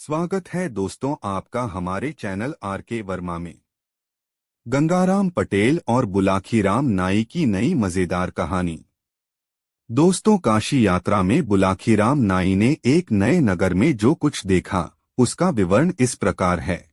स्वागत है दोस्तों आपका हमारे चैनल आर.के. वर्मा में। गंगाराम पटेल और बुलाखीराम नाई की नई मजेदार कहानी। दोस्तों, काशी यात्रा में बुलाखीराम नाई ने एक नए नगर में जो कुछ देखा उसका विवरण इस प्रकार है।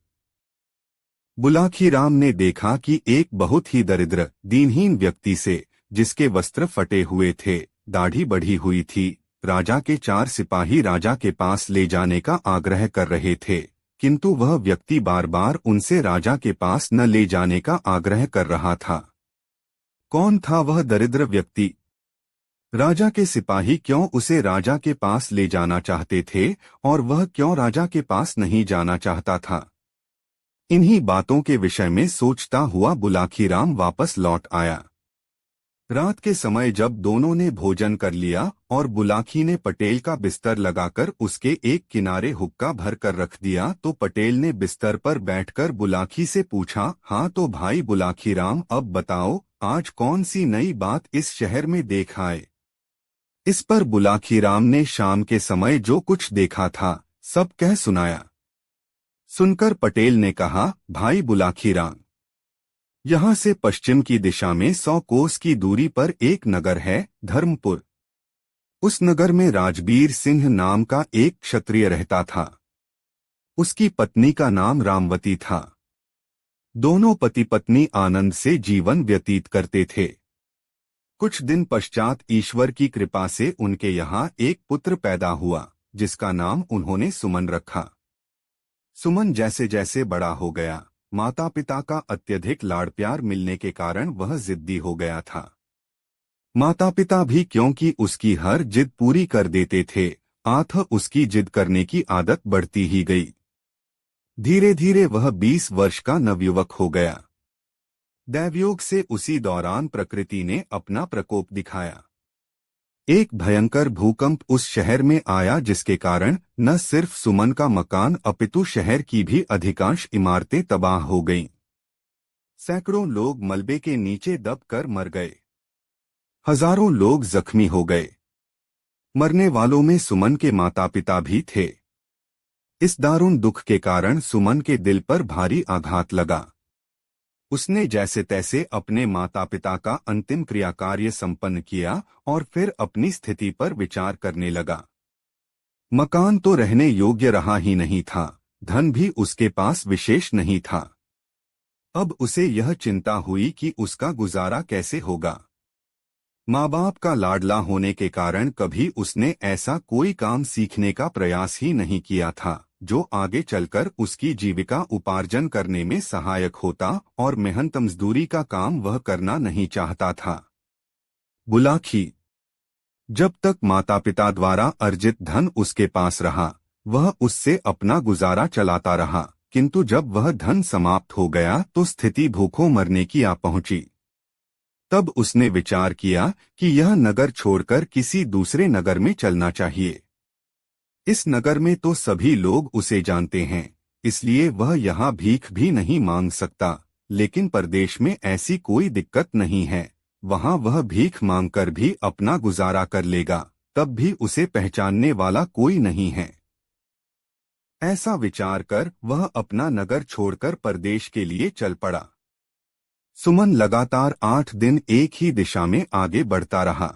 बुलाखीराम ने देखा कि एक बहुत ही दरिद्र दीनहीन व्यक्ति से, जिसके वस्त्र फटे हुए थे, दाढ़ी बढ़ी हुई थी, राजा के 4 सिपाही राजा के पास ले जाने का आग्रह कर रहे थे, किंतु वह व्यक्ति बार बार उनसे राजा के पास न ले जाने का आग्रह कर रहा था। कौन था वह दरिद्र व्यक्ति? राजा के सिपाही क्यों उसे राजा के पास ले जाना चाहते थे और वह क्यों राजा के पास नहीं जाना चाहता था? इन्हीं बातों के विषय में सोचता हुआ बुलाखीराम वापस लौट आया। रात के समय जब दोनों ने भोजन कर लिया और बुलाखी ने पटेल का बिस्तर लगाकर उसके एक किनारे हुक्का भर कर रख दिया, तो पटेल ने बिस्तर पर बैठकर बुलाखी से पूछा, हाँ तो भाई बुलाखीराम, अब बताओ आज कौन सी नई बात इस शहर में देख आए? इस पर बुलाखीराम ने शाम के समय जो कुछ देखा था सब कह सुनाया। सुनकर पटेल ने कहा, भाई बुलाखीराम, यहाँ से पश्चिम की दिशा में 100 कोस की दूरी पर एक नगर है, धर्मपुर। उस नगर में राजबीर सिंह नाम का एक क्षत्रिय रहता था। उसकी पत्नी का नाम रामवती था। दोनों पति पत्नी आनंद से जीवन व्यतीत करते थे। कुछ दिन पश्चात ईश्वर की कृपा से उनके यहाँ एक पुत्र पैदा हुआ, जिसका नाम उन्होंने सुमन रखा। सुमन जैसे जैसे बड़ा हो गया, माता पिता का अत्यधिक लाड़ प्यार मिलने के कारण वह जिद्दी हो गया था। माता पिता भी क्योंकि उसकी हर जिद पूरी कर देते थे, अतः उसकी जिद करने की आदत बढ़ती ही गई। धीरे धीरे वह 20 वर्ष का नवयुवक हो गया। दैवयोग से उसी दौरान प्रकृति ने अपना प्रकोप दिखाया। एक भयंकर भूकंप उस शहर में आया, जिसके कारण न सिर्फ सुमन का मकान अपितु शहर की भी अधिकांश इमारतें तबाह हो गईं। सैकड़ों लोग मलबे के नीचे दबकर मर गए। हजारों लोग जख्मी हो गए। मरने वालों में सुमन के माता पिता भी थे। इस दारुण दुख के कारण सुमन के दिल पर भारी आघात लगा। उसने जैसे तैसे अपने माता पिता का अंतिम क्रिया कार्य संपन्न किया और फिर अपनी स्थिति पर विचार करने लगा। मकान तो रहने योग्य रहा ही नहीं था, धन भी उसके पास विशेष नहीं था। अब उसे यह चिंता हुई कि उसका गुजारा कैसे होगा। माँ बाप का लाडला होने के कारण कभी उसने ऐसा कोई काम सीखने का प्रयास ही नहीं किया था जो आगे चलकर उसकी जीविका उपार्जन करने में सहायक होता, और मेहनत मजदूरी का काम वह करना नहीं चाहता था। बुलाखी, जब तक माता पिता द्वारा अर्जित धन उसके पास रहा, वह उससे अपना गुजारा चलाता रहा, किंतु जब वह धन समाप्त हो गया तो स्थिति भूखों मरने की आ पहुंची। तब उसने विचार किया कि यह नगर छोड़कर किसी दूसरे नगर में चलना चाहिए। इस नगर में तो सभी लोग उसे जानते हैं, इसलिए वह यहाँ भीख भी नहीं मांग सकता, लेकिन परदेश में ऐसी कोई दिक्कत नहीं है, वहाँ वह भीख मांगकर भी अपना गुजारा कर लेगा, तब भी उसे पहचानने वाला कोई नहीं है। ऐसा विचार कर वह अपना नगर छोड़कर परदेश के लिए चल पड़ा। सुमन लगातार 8 दिन एक ही दिशा में आगे बढ़ता रहा।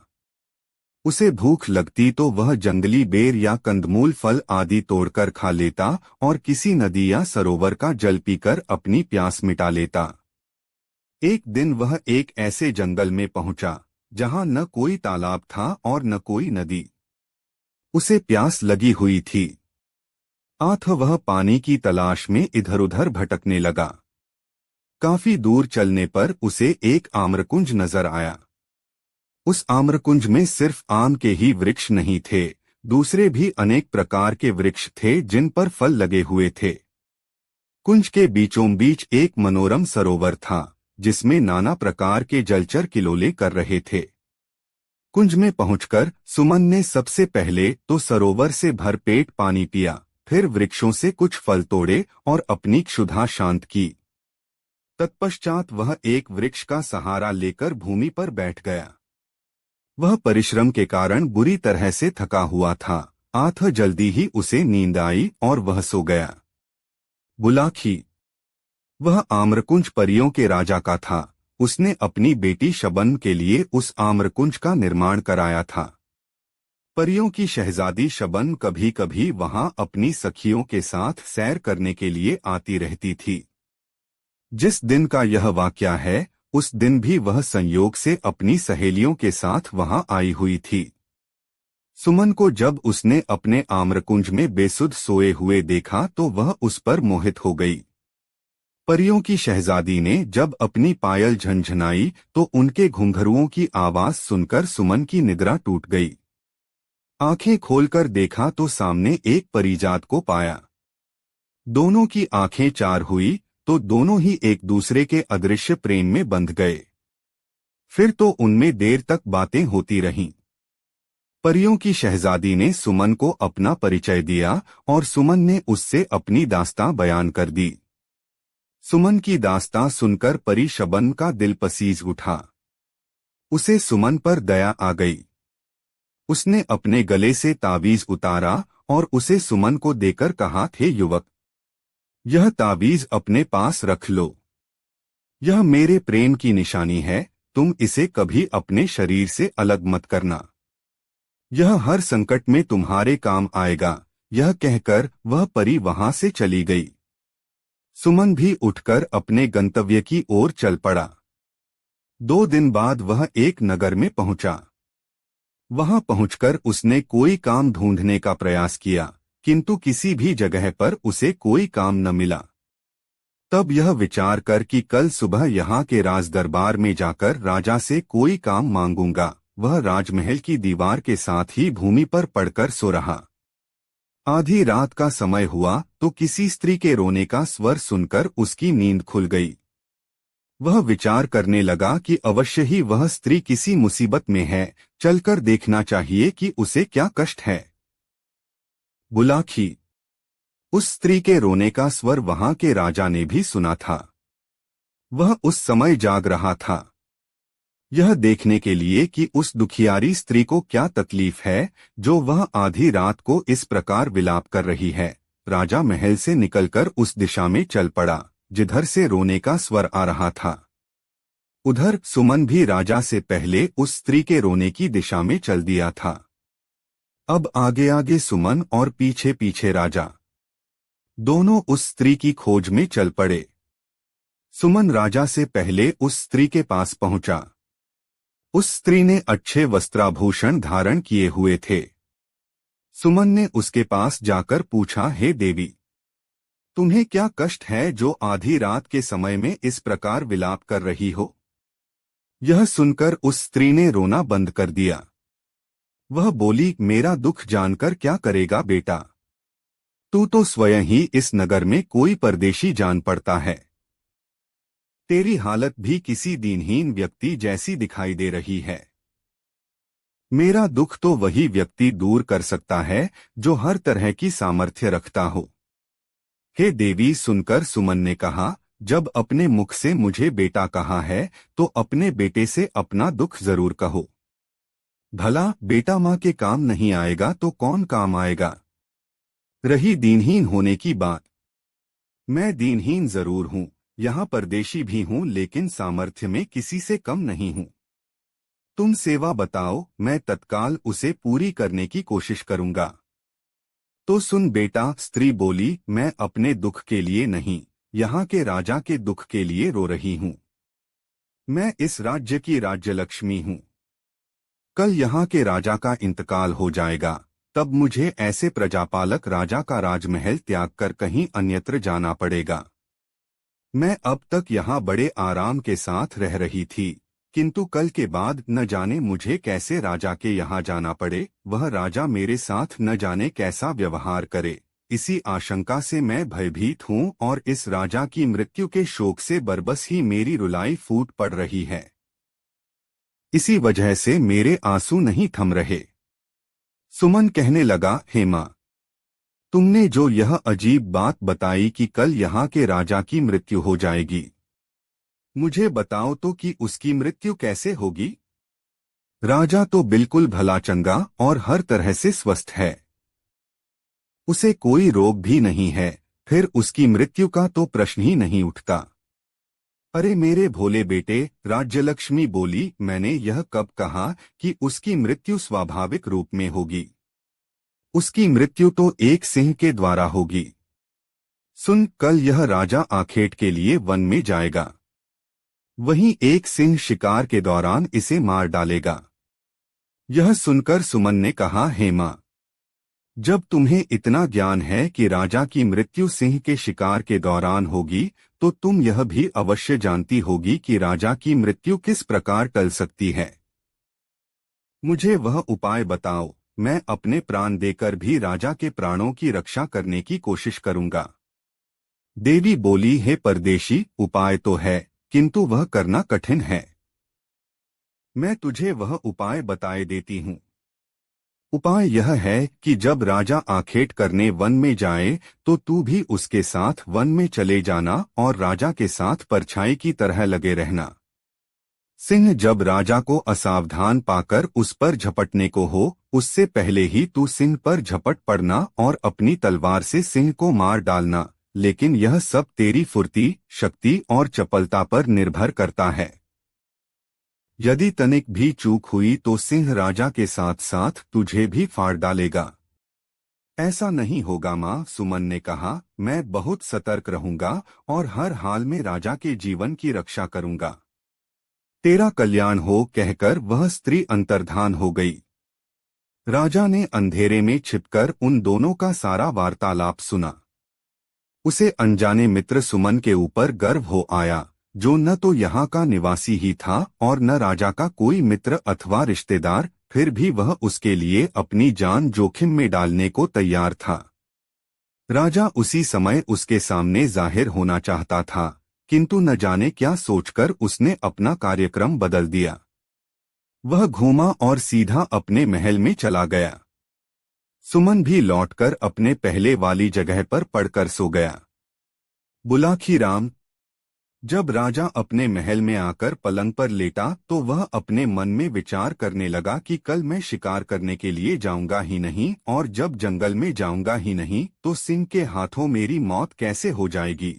उसे भूख लगती तो वह जंगली बेर या कंदमूल फल आदि तोड़कर खा लेता और किसी नदी या सरोवर का जल पीकर अपनी प्यास मिटा लेता। एक दिन वह एक ऐसे जंगल में पहुंचा जहां न कोई तालाब था और न कोई नदी। उसे प्यास लगी हुई थी, अतः वह पानी की तलाश में इधर-उधर भटकने लगा। काफी दूर चलने पर उसे एक आम्रकुंज नजर आया। उस आम्रकुंज में सिर्फ आम के ही वृक्ष नहीं थे, दूसरे भी अनेक प्रकार के वृक्ष थे जिन पर फल लगे हुए थे। कुंज के बीचों बीच एक मनोरम सरोवर था, जिसमें नाना प्रकार के जलचर किलोले कर रहे थे। कुंज में पहुंचकर सुमन ने सबसे पहले तो सरोवर से भरपेट पानी पिया, फिर वृक्षों से कुछ फल तोड़े और अपनी क्षुधा शांत की। तत्पश्चात वह एक वृक्ष का सहारा लेकर भूमि पर बैठ गया। वह परिश्रम के कारण बुरी तरह से थका हुआ था, आठ जल्दी ही उसे नींद आई और वह सो गया। बुलाखी। वह आम्रकुंज परियों के राजा का था। उसने अपनी बेटी शबनम के लिए उस आम्रकुंज का निर्माण कराया था। परियों की शहजादी शबनम कभी कभी वहां अपनी सखियों के साथ सैर करने के लिए आती रहती थी। जिस दिन का यह वाकया है, उस दिन भी वह संयोग से अपनी सहेलियों के साथ वहां आई हुई थी। सुमन को जब उसने अपने आम्रकुंज में बेसुध सोए हुए देखा तो वह उस पर मोहित हो गई। परियों की शहजादी ने जब अपनी पायल झनझनाई तो उनके घुंघरुओं की आवाज सुनकर सुमन की निद्रा टूट गई। आंखें खोलकर देखा तो सामने एक परिजात को पाया। दोनों की आंखें चार हुई तो दोनों ही एक दूसरे के अदृश्य प्रेम में बंध गए। फिर तो उनमें देर तक बातें होती रहीं। परियों की शहजादी ने सुमन को अपना परिचय दिया और सुमन ने उससे अपनी दास्तां बयान कर दी। सुमन की दास्तां सुनकर परी शबनम का दिल पसीज उठा। उसे सुमन पर दया आ गई। उसने अपने गले से तावीज उतारा और उसे सुमन को देकर कहा, थे युवक, यह तावीज अपने पास रख लो। यह मेरे प्रेम की निशानी है, तुम इसे कभी अपने शरीर से अलग मत करना। यह हर संकट में तुम्हारे काम आएगा। यह कहकर वह परी वहां से चली गई। सुमन भी उठकर अपने गंतव्य की ओर चल पड़ा। 2 दिन बाद वह एक नगर में पहुंचा। वहां पहुंचकर उसने कोई काम ढूंढने का प्रयास किया, किंतु किसी भी जगह पर उसे कोई काम न मिला। तब यह विचार कर कि कल सुबह यहाँ के राज दरबार में जाकर राजा से कोई काम मांगूंगा, वह राजमहल की दीवार के साथ ही भूमि पर पड़कर सो रहा। आधी रात का समय हुआ तो किसी स्त्री के रोने का स्वर सुनकर उसकी नींद खुल गई। वह विचार करने लगा कि अवश्य ही वह स्त्री किसी मुसीबत में है, चलकर देखना चाहिए कि उसे क्या कष्ट है। बुलाखी। उस स्त्री के रोने का स्वर वहां के राजा ने भी सुना था। वह उस समय जाग रहा था, यह देखने के लिए कि उस दुखियारी स्त्री को क्या तकलीफ है जो वह आधी रात को इस प्रकार विलाप कर रही है। राजा महल से निकलकर उस दिशा में चल पड़ा जिधर से रोने का स्वर आ रहा था। उधर सुमन भी राजा से पहले उस स्त्री के रोने की दिशा में चल दिया था। अब आगे आगे सुमन और पीछे पीछे राजा, दोनों उस स्त्री की खोज में चल पड़े। सुमन राजा से पहले उस स्त्री के पास पहुंचा। उस स्त्री ने अच्छे वस्त्राभूषण धारण किए हुए थे। सुमन ने उसके पास जाकर पूछा, हे देवी, तुम्हें क्या कष्ट है जो आधी रात के समय में इस प्रकार विलाप कर रही हो? यह सुनकर उस स्त्री ने रोना बंद कर दिया। वह बोली, मेरा दुख जानकर क्या करेगा बेटा? तू तो स्वयं ही इस नगर में कोई परदेशी जान पड़ता है। तेरी हालत भी किसी दीनहीन व्यक्ति जैसी दिखाई दे रही है। मेरा दुख तो वही व्यक्ति दूर कर सकता है जो हर तरह की सामर्थ्य रखता हो। हे देवी, सुनकर सुमन ने कहा, जब अपने मुख से मुझे बेटा कहा है तो अपने बेटे से अपना दुख जरूर कहो। भला बेटा माँ के काम नहीं आएगा तो कौन काम आएगा? रही दीनहीन होने की बात, मैं दीनहीन जरूर हूँ, यहाँ परदेशी भी हूँ, लेकिन सामर्थ्य में किसी से कम नहीं हूँ। तुम सेवा बताओ, मैं तत्काल उसे पूरी करने की कोशिश करूँगा। तो सुन बेटा, स्त्री बोली, मैं अपने दुख के लिए नहीं, यहाँ के राजा के दुख के लिए रो रही हूँ। मैं इस राज्य की राज्यलक्ष्मी हूँ। कल यहाँ के राजा का इंतकाल हो जाएगा, तब मुझे ऐसे प्रजापालक राजा का राजमहल त्याग कर कहीं अन्यत्र जाना पड़ेगा। मैं अब तक यहाँ बड़े आराम के साथ रह रही थी, किंतु कल के बाद न जाने मुझे कैसे राजा के यहाँ जाना पड़े। वह राजा मेरे साथ न जाने कैसा व्यवहार करे, इसी आशंका से मैं भयभीत हूँ और इस राजा की मृत्यु के शोक से बरबस ही मेरी रुलाई फूट पड़ रही है। इसी वजह से मेरे आंसू नहीं थम रहे। सुमन कहने लगा, हे माँ, तुमने जो यह अजीब बात बताई कि कल यहाँ के राजा की मृत्यु हो जाएगी, मुझे बताओ तो कि उसकी मृत्यु कैसे होगी? राजा तो बिल्कुल भला चंगा और हर तरह से स्वस्थ है। उसे कोई रोग भी नहीं है, फिर उसकी मृत्यु का तो प्रश्न ही नहीं उठता। अरे मेरे भोले बेटे, राज्यलक्ष्मी बोली, मैंने यह कब कहा कि उसकी मृत्यु स्वाभाविक रूप में होगी? उसकी मृत्यु तो एक सिंह के द्वारा होगी। सुन, कल यह राजा आखेट के लिए वन में जाएगा। वहीं एक सिंह शिकार के दौरान इसे मार डालेगा। यह सुनकर सुमन ने कहा, हेमा, जब तुम्हें इतना ज्ञान है कि राजा की मृत्यु सिंह के शिकार के दौरान होगी, तो तुम यह भी अवश्य जानती होगी कि राजा की मृत्यु किस प्रकार टल सकती है। मुझे वह उपाय बताओ, मैं अपने प्राण देकर भी राजा के प्राणों की रक्षा करने की कोशिश करूंगा। देवी बोली, हे परदेशी, उपाय तो है, किंतु वह करना कठिन है। मैं तुझे वह उपाय बताए देती हूँ। उपाय यह है कि जब राजा आखेट करने वन में जाए तो तू भी उसके साथ वन में चले जाना और राजा के साथ परछाई की तरह लगे रहना। सिंह जब राजा को असावधान पाकर उस पर झपटने को हो, उससे पहले ही तू सिंह पर झपट पड़ना और अपनी तलवार से सिंह को मार डालना, लेकिन यह सब तेरी फुर्ती, शक्ति और चपलता पर निर्भर करता है। यदि तनिक भी चूक हुई तो सिंह राजा के साथ साथ तुझे भी फाड़ डालेगा। ऐसा नहीं होगा माँ, सुमन ने कहा, मैं बहुत सतर्क रहूंगा और हर हाल में राजा के जीवन की रक्षा करूंगा। तेरा कल्याण हो, कहकर वह स्त्री अंतर्धान हो गई। राजा ने अंधेरे में छिपकर उन दोनों का सारा वार्तालाप सुना। उसे अनजाने मित्र सुमन के ऊपर गर्व हो आया, जो न तो यहाँ का निवासी ही था और न राजा का कोई मित्र अथवा रिश्तेदार, फिर भी वह उसके लिए अपनी जान जोखिम में डालने को तैयार था। राजा उसी समय उसके सामने जाहिर होना चाहता था, किंतु न जाने क्या सोचकर उसने अपना कार्यक्रम बदल दिया। वह घूमा और सीधा अपने महल में चला गया। सुमन भी लौटकर अपने पहले वाली जगह पर पड़कर सो गया। बुलाखी राम। जब राजा अपने महल में आकर पलंग पर लेटा तो वह अपने मन में विचार करने लगा कि कल मैं शिकार करने के लिए जाऊंगा ही नहीं, और जब जंगल में जाऊंगा ही नहीं तो सिंह के हाथों मेरी मौत कैसे हो जाएगी।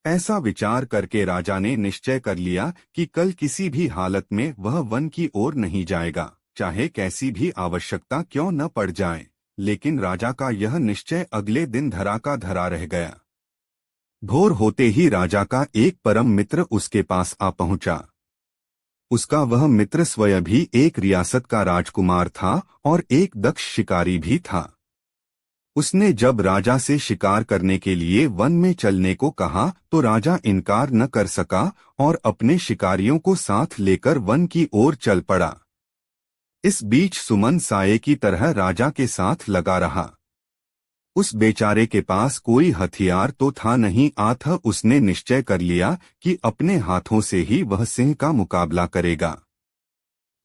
ऐसा विचार करके राजा ने निश्चय कर लिया कि कल किसी भी हालत में वह वन की ओर नहीं जाएगा, चाहे कैसी भी आवश्यकता क्यों न पड़ जाए। लेकिन राजा का यह निश्चय अगले दिन धरा का धरा रह गया। भोर होते ही राजा का एक परम मित्र उसके पास आ पहुंचा। उसका वह मित्र स्वयं भी एक रियासत का राजकुमार था और एक दक्ष शिकारी भी था। उसने जब राजा से शिकार करने के लिए वन में चलने को कहा तो राजा इनकार न कर सका और अपने शिकारियों को साथ लेकर वन की ओर चल पड़ा। इस बीच सुमन साये की तरह राजा के साथ लगा रहा। उस बेचारे के पास कोई हथियार तो था नहीं, अतः उसने निश्चय कर लिया कि अपने हाथों से ही वह सिंह का मुकाबला करेगा।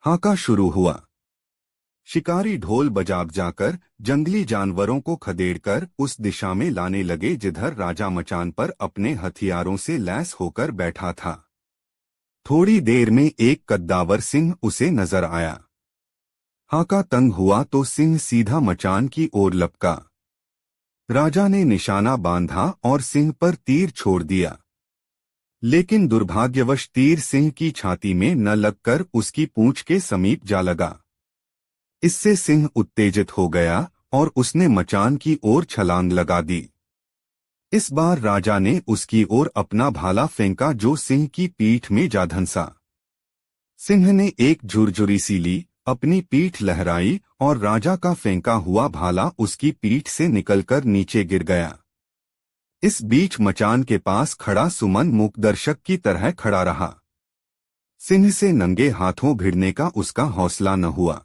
हाका शुरू हुआ। शिकारी ढोल बजा जाकर जंगली जानवरों को खदेड़कर उस दिशा में लाने लगे जिधर राजा मचान पर अपने हथियारों से लैस होकर बैठा था। थोड़ी देर में एक कद्दावर सिंह उसे नजर आया। हाका तंग हुआ तो सिंह सीधा मचान की ओर लपका। राजा ने निशाना बांधा और सिंह पर तीर छोड़ दिया, लेकिन दुर्भाग्यवश तीर सिंह की छाती में न लगकर उसकी पूंछ के समीप जा लगा। इससे सिंह उत्तेजित हो गया और उसने मचान की ओर छलांग लगा दी। इस बार राजा ने उसकी ओर अपना भाला फेंका जो सिंह की पीठ में जा धंसा। सिंह ने एक झुरझुरी सी ली, अपनी पीठ लहराई और राजा का फेंका हुआ भाला उसकी पीठ से निकलकर नीचे गिर गया। इस बीच मचान के पास खड़ा सुमन मूकदर्शक की तरह खड़ा रहा। सिंह से नंगे हाथों भिड़ने का उसका हौसला न हुआ।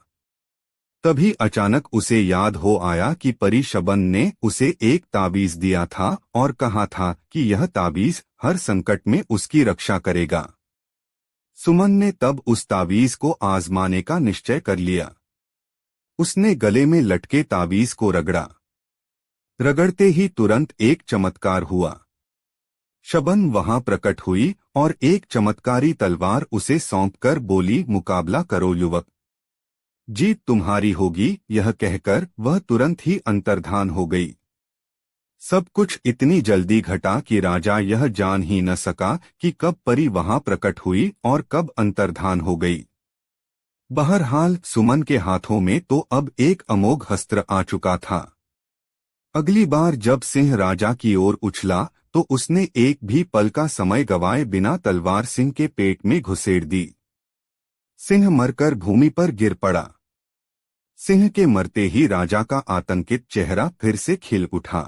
तभी अचानक उसे याद हो आया कि परी शबन ने उसे एक ताबीज दिया था और कहा था कि यह ताबीज हर संकट में उसकी रक्षा करेगा। सुमन ने तब उस ताबीज को आजमाने का निश्चय कर लिया। उसने गले में लटके ताबीज को रगड़ा। रगड़ते ही तुरंत एक चमत्कार हुआ। शबन वहां प्रकट हुई और एक चमत्कारी तलवार उसे सौंपकर बोली, मुकाबला करो युवक। जीत तुम्हारी होगी, यह कहकर वह तुरंत ही अंतर्धान हो गई। सब कुछ इतनी जल्दी घटा कि राजा यह जान ही न सका कि कब परी वहां प्रकट हुई और कब अंतर्धान हो गई। बहरहाल सुमन के हाथों में तो अब एक अमोघ अस्त्र आ चुका था। अगली बार जब सिंह राजा की ओर उछला तो उसने एक भी पल का समय गवाए बिना तलवार सिंह के पेट में घुसेड़ दी। सिंह मरकर भूमि पर गिर पड़ा। सिंह के मरते ही राजा का आतंकित चेहरा फिर से खिल उठा।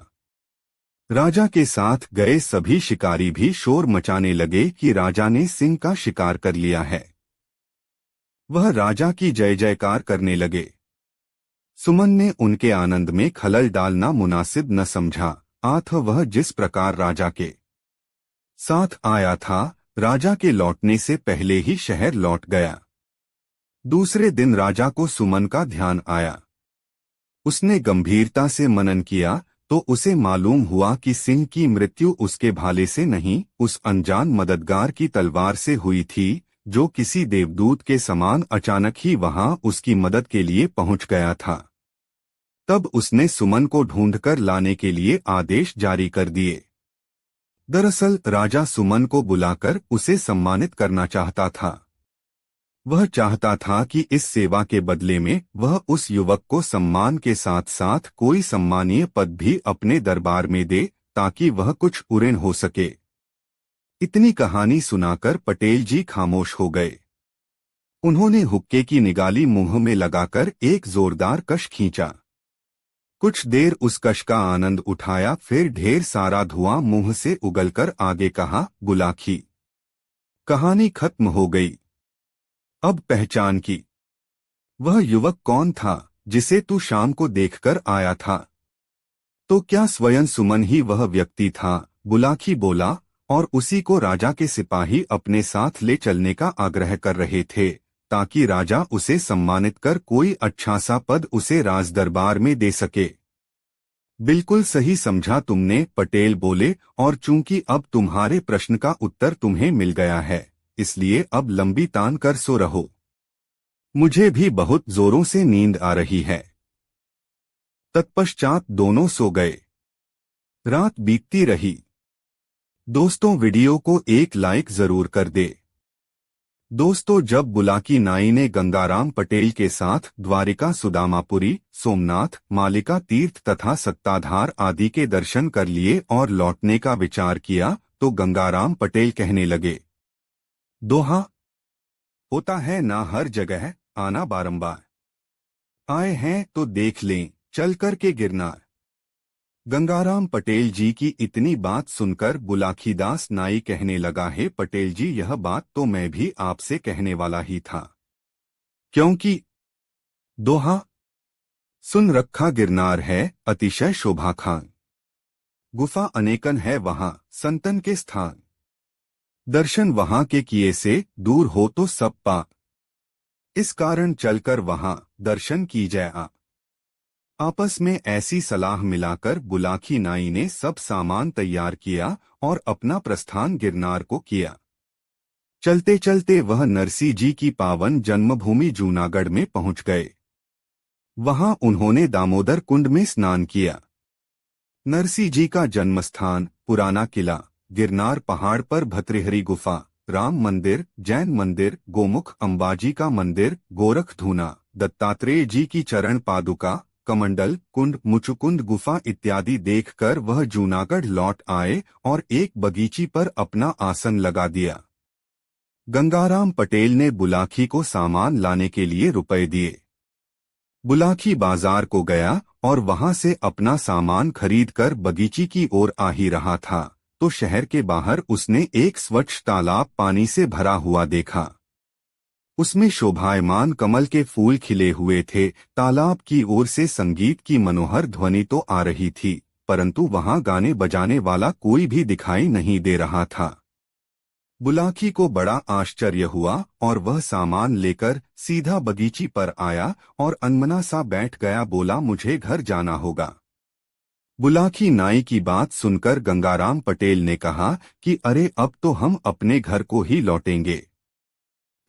राजा के साथ गए सभी शिकारी भी शोर मचाने लगे कि राजा ने सिंह का शिकार कर लिया है। वह राजा की जय जयकार करने लगे। सुमन ने उनके आनंद में खलल डालना मुनासिब न समझा, अतः वह जिस प्रकार राजा के साथ आया था, राजा के लौटने से पहले ही शहर लौट गया। दूसरे दिन राजा को सुमन का ध्यान आया। उसने गंभीरता से मनन किया तो उसे मालूम हुआ कि सिंह की मृत्यु उसके भाले से नहीं, उस अनजान मददगार की तलवार से हुई थी, जो किसी देवदूत के समान अचानक ही वहां उसकी मदद के लिए पहुंच गया था। तब उसने सुमन को ढूंढकर लाने के लिए आदेश जारी कर दिए। दरअसल राजा सुमन को बुलाकर उसे सम्मानित करना चाहता था। वह चाहता था कि इस सेवा के बदले में वह उस युवक को सम्मान के साथ साथ कोई सम्मानीय पद भी अपने दरबार में दे, ताकि वह कुछ उऋण हो सके। इतनी कहानी सुनाकर पटेल जी खामोश हो गए। उन्होंने हुक्के की निगाली मुंह में लगाकर एक जोरदार कश खींचा। कुछ देर उस कश का आनंद उठाया, फिर ढेर सारा धुआं मुंह से उगलकर आगे कहा, बुलाकी, कहानी खत्म हो गई। अब पहचान की। वह युवक कौन था जिसे तू शाम को देखकर आया था? तो क्या स्वयं सुमन ही वह व्यक्ति था? बुलाकी बोला, और उसी को राजा के सिपाही अपने साथ ले चलने का आग्रह कर रहे थे, ताकि राजा उसे सम्मानित कर कोई अच्छा सा पद उसे राज दरबार में दे सके। बिल्कुल सही समझा तुमने, पटेल बोले, और चूंकि अब तुम्हारे प्रश्न का उत्तर तुम्हें मिल गया है, इसलिए अब लंबी तान कर सो रहो। मुझे भी बहुत जोरों से नींद आ रही है। तत्पश्चात दोनों सो गए। रात बीतती रही। दोस्तों, वीडियो को एक लाइक जरूर कर दे। दोस्तों, जब बुलाकी नाई ने गंगाराम पटेल के साथ द्वारिका, सुदामापुरी, सोमनाथ, मालिका तीर्थ तथा सत्ताधार आदि के दर्शन कर लिए और लौटने का विचार किया, तो गंगाराम पटेल कहने लगे, दोहा होता है ना हर जगह आना बारंबार। आए हैं तो देख लें चल कर के गिरनार। गंगाराम पटेल जी की इतनी बात सुनकर बुलाखीदास नाई कहने लगा, है पटेल जी, यह बात तो मैं भी आपसे कहने वाला ही था, क्योंकि दोहा सुन रखा गिरनार है अतिशय शोभा खान। गुफा अनेकन है वहां संतन के स्थान। दर्शन वहां के किए से दूर हो तो सब पाप। इस कारण चलकर वहां दर्शन की जाए आप। आपस में ऐसी सलाह मिलाकर बुलाकी नाई ने सब सामान तैयार किया और अपना प्रस्थान गिरनार को किया। चलते चलते वह नरसी जी की पावन जन्मभूमि जूनागढ़ में पहुंच गए। वहां उन्होंने दामोदर कुंड में स्नान किया। नरसी जी का जन्मस्थान, पुराना किला, गिरनार पहाड़ पर भतृहरि गुफा, राम मंदिर, जैन मंदिर, गोमुख अंबाजी का मंदिर, गोरखधूना, दत्तात्रेय जी की चरण पादुका, कमंडल कुंड, मुचुकुंद गुफा इत्यादि देखकर वह जूनागढ़ लौट आए और एक बगीची पर अपना आसन लगा दिया। गंगाराम पटेल ने बुलाकी को सामान लाने के लिए रुपए दिए। बुलाकी बाजार को गया और वहां से अपना सामान खरीदकर बगीची की ओर आ ही रहा था, तो शहर के बाहर उसने एक स्वच्छ तालाब पानी से भरा हुआ देखा। उसमें शोभायमान कमल के फूल खिले हुए थे। तालाब की ओर से संगीत की मनोहर ध्वनि तो आ रही थी, परंतु वहां गाने बजाने वाला कोई भी दिखाई नहीं दे रहा था। बुलाकी को बड़ा आश्चर्य हुआ और वह सामान लेकर सीधा बगीची पर आया और अनमना सा बैठ गया। बोला, मुझे घर जाना होगा। बुलाकी नाई की बात सुनकर गंगाराम पटेल ने कहा कि अरे, अब तो हम अपने घर को ही लौटेंगे।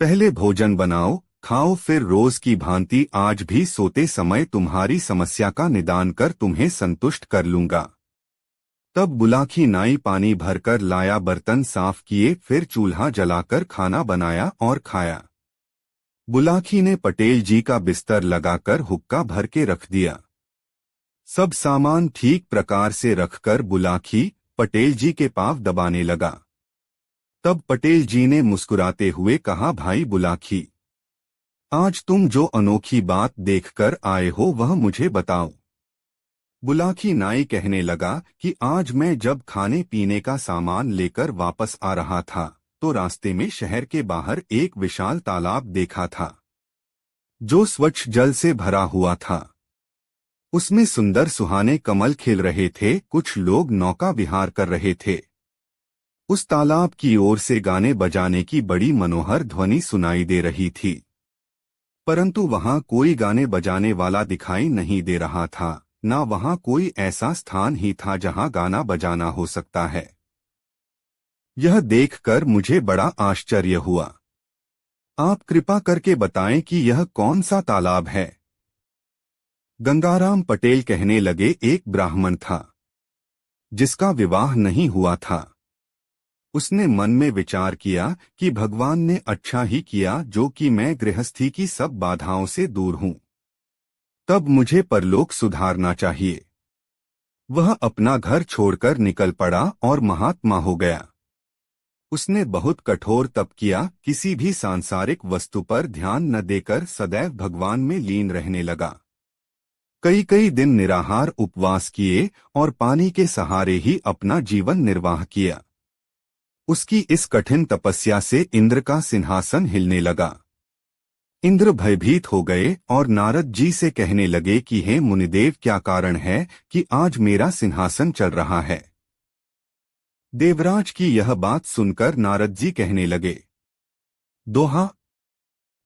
पहले भोजन बनाओ, खाओ, फिर रोज की भांति आज भी सोते समय तुम्हारी समस्या का निदान कर तुम्हें संतुष्ट कर लूंगा। तब बुलाखी नाई पानी भरकर लाया, बर्तन साफ किए, फिर चूल्हा जलाकर खाना बनाया और खाया। बुलाखी ने पटेल जी का बिस्तर लगाकर हुक्का भर के रख दिया। सब सामान ठीक प्रकार से रखकर बुलाखी पटेल जी के पांव दबाने लगा। तब पटेल जी ने मुस्कुराते हुए कहा, भाई बुलाखी, आज तुम जो अनोखी बात देखकर आए हो वह मुझे बताओ। बुलाखी नाई कहने लगा कि आज मैं जब खाने पीने का सामान लेकर वापस आ रहा था तो रास्ते में शहर के बाहर एक विशाल तालाब देखा था जो स्वच्छ जल से भरा हुआ था। उसमें सुंदर सुहाने कमल खिल रहे थे, कुछ लोग नौका विहार कर रहे थे। उस तालाब की ओर से गाने बजाने की बड़ी मनोहर ध्वनि सुनाई दे रही थी, परंतु वहां कोई गाने बजाने वाला दिखाई नहीं दे रहा था, ना वहां कोई ऐसा स्थान ही था जहां गाना बजाना हो सकता है। यह देखकर मुझे बड़ा आश्चर्य हुआ। आप कृपा करके बताएं कि यह कौन सा तालाब है। गंगाराम पटेल कहने लगे, एक ब्राह्मण था जिसका विवाह नहीं हुआ था। उसने मन में विचार किया कि भगवान ने अच्छा ही किया जो कि मैं गृहस्थी की सब बाधाओं से दूर हूं। तब मुझे परलोक सुधारना चाहिए। वह अपना घर छोड़कर निकल पड़ा और महात्मा हो गया। उसने बहुत कठोर तप किया, किसी भी सांसारिक वस्तु पर ध्यान न देकर सदैव भगवान में लीन रहने लगा। कई कई दिन निराहार उपवास किए और पानी के सहारे ही अपना जीवन निर्वाह किया। उसकी इस कठिन तपस्या से इंद्र का सिंहासन हिलने लगा। इंद्र भयभीत हो गए और नारद जी से कहने लगे कि हे मुनिदेव, क्या कारण है कि आज मेरा सिंहासन चल रहा है। देवराज की यह बात सुनकर नारद जी कहने लगे, दोहा,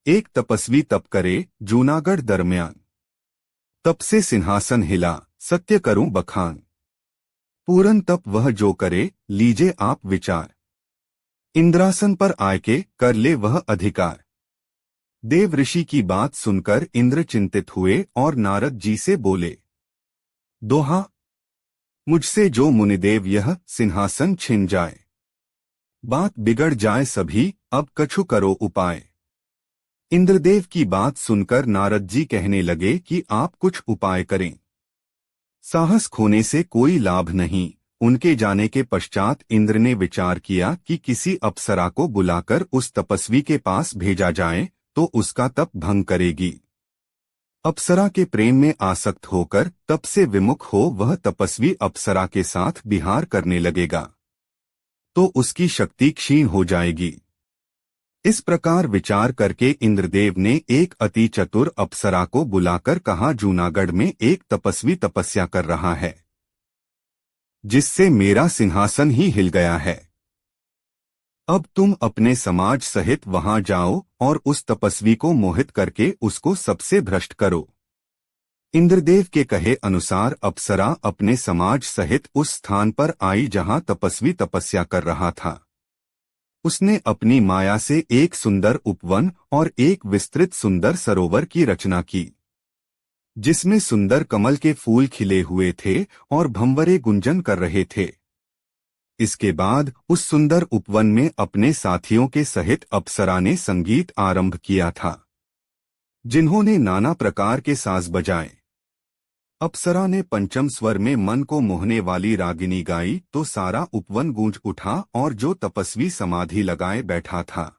एक तपस्वी तप करे जूनागढ़ दरमियान, तप से सिंहासन हिला सत्य करूं बखान। पूरन तप वह जो करे लीजे आप विचार, इंद्रासन पर आके कर ले वह अधिकार। देव ऋषि की बात सुनकर इंद्र चिंतित हुए और नारद जी से बोले, दोहा, मुझसे जो मुनिदेव यह सिंहासन छिन जाए, बात बिगड़ जाए सभी, अब कछु करो उपाय। इंद्रदेव की बात सुनकर नारद जी कहने लगे कि आप कुछ उपाय करें। साहस खोने से कोई लाभ नहीं। उनके जाने के पश्चात इंद्र ने विचार किया कि किसी अप्सरा को बुलाकर उस तपस्वी के पास भेजा जाए तो उसका तप भंग करेगी। अप्सरा के प्रेम में आसक्त होकर तप से विमुख हो वह तपस्वी अप्सरा के साथ विहार करने लगेगा तो उसकी शक्ति क्षीण हो जाएगी। इस प्रकार विचार करके इंद्रदेव ने एक अति चतुर अप्सरा को बुलाकर कहा, जूनागढ़ में एक तपस्वी तपस्या कर रहा है जिससे मेरा सिंहासन ही हिल गया है। अब तुम अपने समाज सहित वहां जाओ और उस तपस्वी को मोहित करके उसको सबसे भ्रष्ट करो। इंद्रदेव के कहे अनुसार अप्सरा अपने समाज सहित उस स्थान पर आई जहां तपस्वी तपस्या कर रहा था। उसने अपनी माया से एक सुंदर उपवन और एक विस्तृत सुंदर सरोवर की रचना की जिसमें सुंदर कमल के फूल खिले हुए थे और भंवरे गुंजन कर रहे थे। इसके बाद उस सुंदर उपवन में अपने साथियों के सहित अप्सरा ने संगीत आरंभ किया था, जिन्होंने नाना प्रकार के साज बजाए। अप्सरा ने पंचम स्वर में मन को मोहने वाली रागिनी गाई तो सारा उपवन गूंज उठा और जो तपस्वी समाधि लगाए बैठा था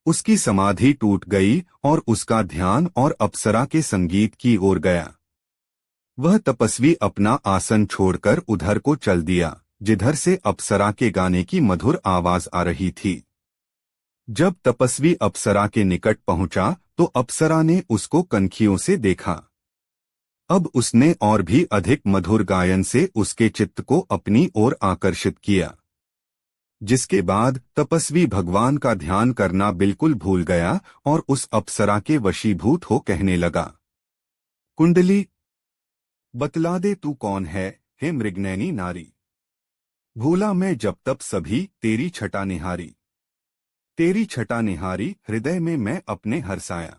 उसकी समाधि टूट गई और उसका ध्यान और अप्सरा के संगीत की ओर गया। वह तपस्वी अपना आसन छोड़कर उधर को चल दिया जिधर से अप्सरा के गाने की मधुर आवाज आ रही थी। जब तपस्वी अप्सरा के निकट पहुंचा तो अप्सरा ने उसको कनखियों से देखा। अब उसने और भी अधिक मधुर गायन से उसके चित्त को अपनी ओर आकर्षित किया, जिसके बाद तपस्वी भगवान का ध्यान करना बिल्कुल भूल गया और उस अप्सरा के वशीभूत हो कहने लगा, कुंडली, बतला दे तू कौन है, हे मृगनैनी नारी। भूला मैं जब तब सभी तेरी छटा निहारी। तेरी छटा निहारी हृदय में मैं अपने हर्षाया।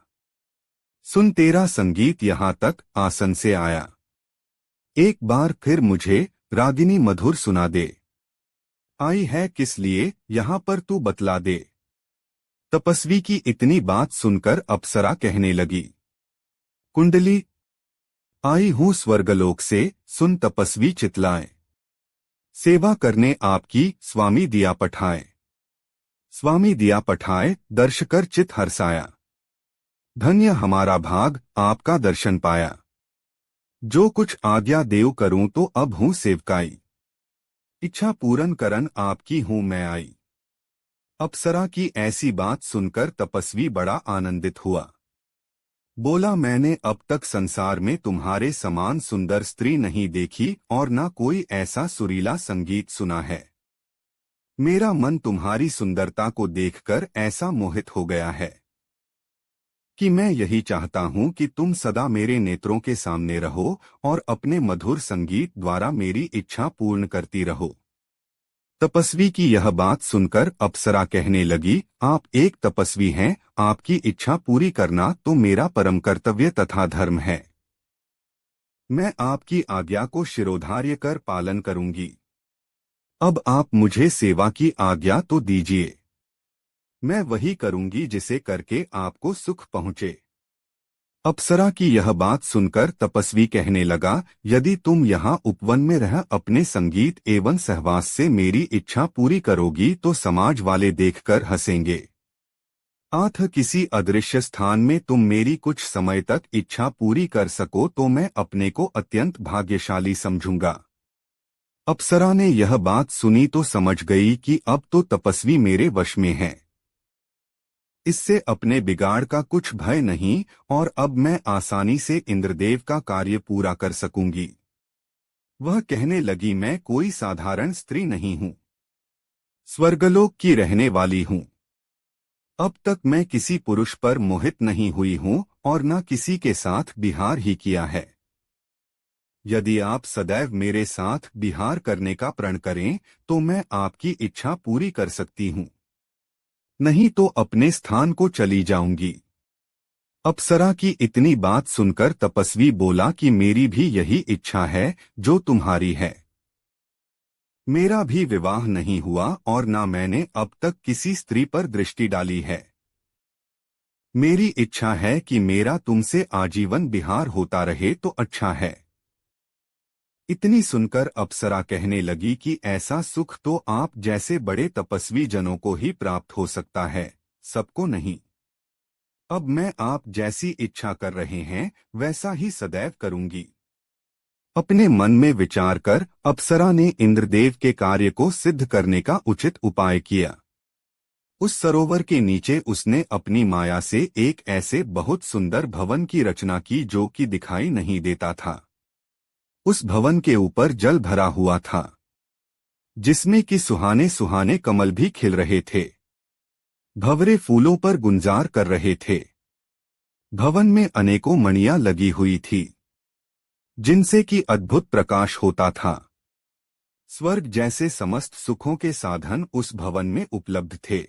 सुन तेरा संगीत यहाँ तक आसन से आया। एक बार फिर मुझे रागिनी मधुर सुना दे। आई है किस लिए यहाँ पर तू बतला दे। तपस्वी की इतनी बात सुनकर अप्सरा कहने लगी, कुंडली, आई हूँ स्वर्गलोक से, सुन तपस्वी चितलाए। सेवा करने आपकी स्वामी दिया पठाए। स्वामी दिया पठाए दर्श कर चित हर्षाया। धन्य हमारा भाग आपका दर्शन पाया। जो कुछ आज्ञा देव करूं तो अब हूँ सेवकाई। इच्छा पूरन करन आपकी हूँ मैं आई। अप्सरा की ऐसी बात सुनकर तपस्वी बड़ा आनंदित हुआ। बोला, मैंने अब तक संसार में तुम्हारे समान सुंदर स्त्री नहीं देखी और न कोई ऐसा सुरीला संगीत सुना है। मेरा मन तुम्हारी सुंदरता को देखकर ऐसा मोहित हो गया है कि मैं यही चाहता हूँ कि तुम सदा मेरे नेत्रों के सामने रहो और अपने मधुर संगीत द्वारा मेरी इच्छा पूर्ण करती रहो। तपस्वी की यह बात सुनकर अप्सरा कहने लगी, आप एक तपस्वी हैं, आपकी इच्छा पूरी करना तो मेरा परम कर्तव्य तथा धर्म है। मैं आपकी आज्ञा को शिरोधार्य कर पालन करूंगी। अब आप मुझे सेवा की आज्ञा तो दीजिए। मैं वही करूंगी जिसे करके आपको सुख पहुंचे। अप्सरा की यह बात सुनकर तपस्वी कहने लगा, यदि तुम यहाँ उपवन में रह अपने संगीत एवं सहवास से मेरी इच्छा पूरी करोगी तो समाज वाले देखकर हंसेंगे। आथ किसी अदृश्य स्थान में तुम मेरी कुछ समय तक इच्छा पूरी कर सको तो मैं अपने को अत्यंत भाग्यशाली समझूंगा। अप्सरा ने यह बात सुनी तो समझ गई कि अब तो तपस्वी मेरे वश में है। इससे अपने बिगाड़ का कुछ भय नहीं और अब मैं आसानी से इंद्रदेव का कार्य पूरा कर सकूंगी। वह कहने लगी, मैं कोई साधारण स्त्री नहीं हूं, स्वर्गलोक की रहने वाली हूं। अब तक मैं किसी पुरुष पर मोहित नहीं हुई हूं और न किसी के साथ विहार ही किया है। यदि आप सदैव मेरे साथ विहार करने का प्रण करें तो मैं आपकी इच्छा पूरी कर सकती हूं, नहीं तो अपने स्थान को चली जाऊंगी। अप्सरा की इतनी बात सुनकर तपस्वी बोला कि मेरी भी यही इच्छा है जो तुम्हारी है। मेरा भी विवाह नहीं हुआ और ना मैंने अब तक किसी स्त्री पर दृष्टि डाली है। मेरी इच्छा है कि मेरा तुमसे आजीवन विहार होता रहे तो अच्छा है। इतनी सुनकर अप्सरा कहने लगी कि ऐसा सुख तो आप जैसे बड़े तपस्वी जनों को ही प्राप्त हो सकता है, सबको नहीं। अब मैं आप जैसी इच्छा कर रहे हैं वैसा ही सदैव करूंगी। अपने मन में विचार कर अप्सरा ने इंद्रदेव के कार्य को सिद्ध करने का उचित उपाय किया। उस सरोवर के नीचे उसने अपनी माया से एक ऐसे बहुत सुंदर भवन की रचना की जो कि दिखाई नहीं देता था। उस भवन के ऊपर जल भरा हुआ था जिसमें कि सुहाने सुहाने कमल भी खिल रहे थे, भंवरे फूलों पर गुंजार कर रहे थे। भवन में अनेकों मणियां लगी हुई थी जिनसे कि अद्भुत प्रकाश होता था। स्वर्ग जैसे समस्त सुखों के साधन उस भवन में उपलब्ध थे।